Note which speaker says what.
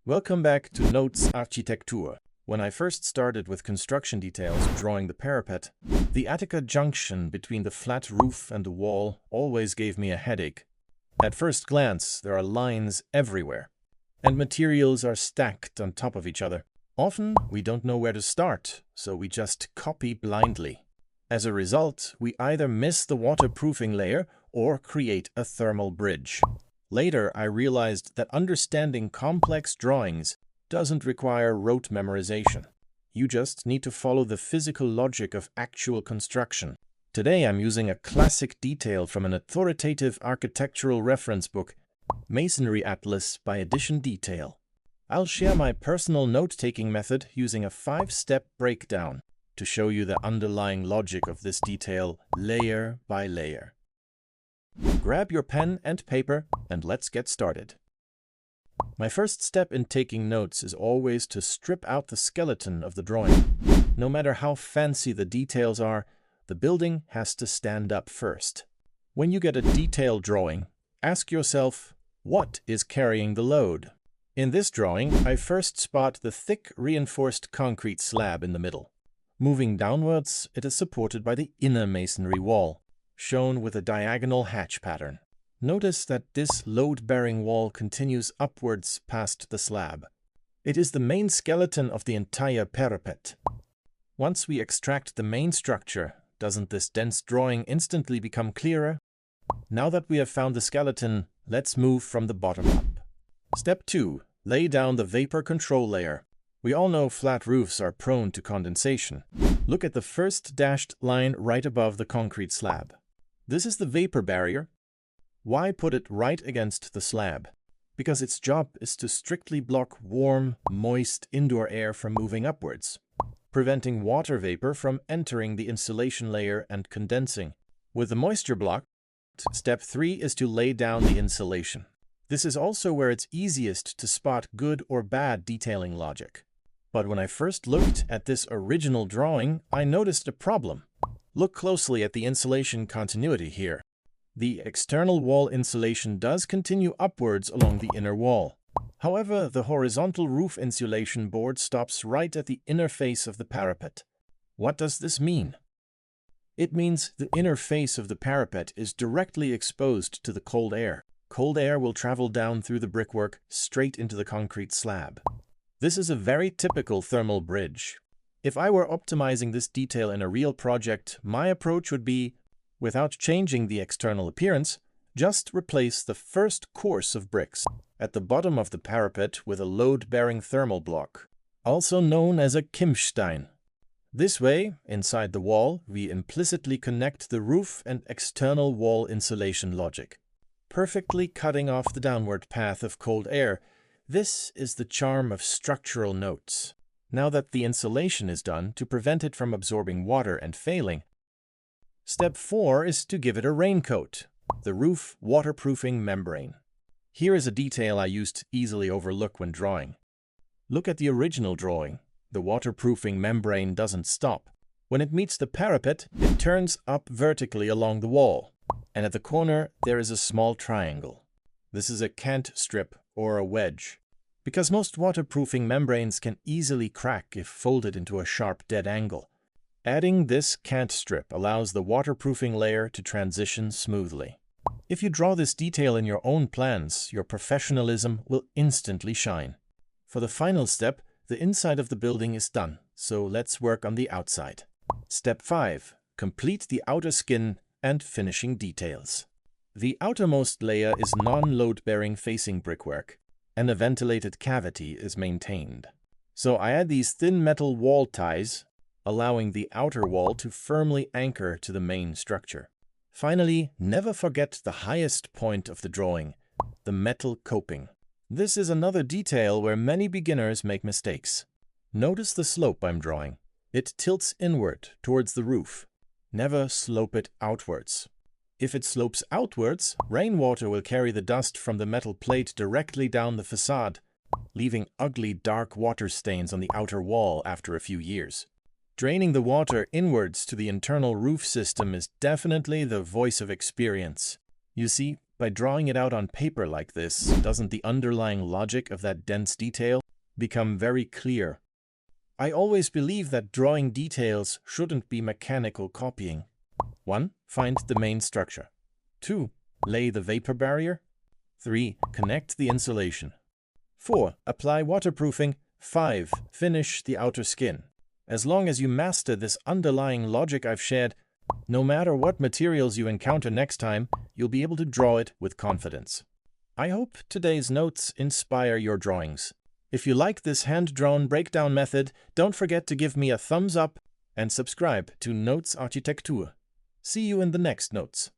Speaker 1: Welcome back to Notes Architektur. When I first started with construction details drawing the parapet, the Attica junction between the flat roof and the wall always gave me a headache. At first glance, there are lines everywhere, and materials are stacked on top of each other. Often, we don't know where to start, so we just copy blindly. As a result, we either miss the waterproofing layer or create a thermal bridge. Later, I realized that understanding complex drawings doesn't require rote memorization. You just need to follow the physical logic of actual construction. Today, I'm using a classic detail from an authoritative architectural reference book, Mauerwerk Atlas by Edition Detail. I'll share my personal note-taking method using a 5-step breakdown to show you the underlying logic of this detail layer by layer. Grab your pen and paper and let's get started. My first step in taking notes is always to strip out the skeleton of the drawing. No matter how fancy the details are, the building has to stand up first. When you get a detailed drawing, ask yourself, what is carrying the load? In this drawing, I first spot the thick reinforced concrete slab in the middle. Moving downwards, it is supported by the inner masonry wall, shown with a diagonal hatch pattern. Notice that this load-bearing wall continues upwards past the slab. It is the main skeleton of the entire parapet. Once we extract the main structure, doesn't this dense drawing instantly become clearer? Now that we have found the skeleton, let's move from the bottom up. Step 2. Lay down the vapor control layer. We all know flat roofs are prone to condensation. Look at the first dashed line right above the concrete slab. This is the vapor barrier. Why put it right against the slab? Because its job is to strictly block warm, moist indoor air from moving upwards, preventing water vapor from entering the insulation layer and condensing. With the moisture blocked, step 3 is to lay down the insulation. This is also where it's easiest to spot good or bad detailing logic. But when I first looked at this original drawing, I noticed a problem. Look closely at the insulation continuity here. The external wall insulation does continue upwards along the inner wall. However, the horizontal roof insulation board stops right at the inner face of the parapet. What does this mean? It means the inner face of the parapet is directly exposed to the cold air. Cold air will travel down through the brickwork straight into the concrete slab. This is a very typical thermal bridge. If I were optimizing this detail in a real project, my approach would be, without changing the external appearance, just replace the first course of bricks at the bottom of the parapet with a load-bearing thermal block, also known as a Kimmstein. This way, inside the wall, we implicitly connect the roof and external wall insulation logic, perfectly cutting off the downward path of cold air. This is the charm of structural notes. Now that the insulation is done to prevent it from absorbing water and failing, step 4 is to give it a raincoat, the roof waterproofing membrane. Here is a detail I used to easily overlook when drawing. Look at the original drawing. The waterproofing membrane doesn't stop. When it meets the parapet, it turns up vertically along the wall, and at the corner there is a small triangle. This is a cant strip or a wedge. Because most waterproofing membranes can easily crack if folded into a sharp dead angle. Adding this cant strip allows the waterproofing layer to transition smoothly. If you draw this detail in your own plans, your professionalism will instantly shine. For the final step, the inside of the building is done, so let's work on the outside. Step 5. Complete the outer skin and finishing details. The outermost layer is non-load-bearing facing brickwork, and a ventilated cavity is maintained. So I add these thin metal wall ties, allowing the outer wall to firmly anchor to the main structure. Finally, never forget the highest point of the drawing, the metal coping. This is another detail where many beginners make mistakes. Notice the slope I'm drawing. It tilts inward towards the roof. Never slope it outwards. If it slopes outwards, rainwater will carry the dust from the metal plate directly down the facade, leaving ugly dark water stains on the outer wall after a few years. Draining the water inwards to the internal roof system is definitely the voice of experience. You see, By drawing it out on paper like this, doesn't the underlying logic of that dense detail become very clear? I always believe that drawing details shouldn't be mechanical copying. 1. Find the main structure. 2. Lay the vapor barrier. 3. Connect the insulation. 4. Apply waterproofing. 5. Finish the outer skin. As long as you master this underlying logic I've shared, no matter what materials you encounter next time, you'll be able to draw it with confidence. I hope today's notes inspire your drawings. If you like this hand-drawn breakdown method, don't forget to give me a thumbs up and subscribe to Notes Architektur. See you in the next notes.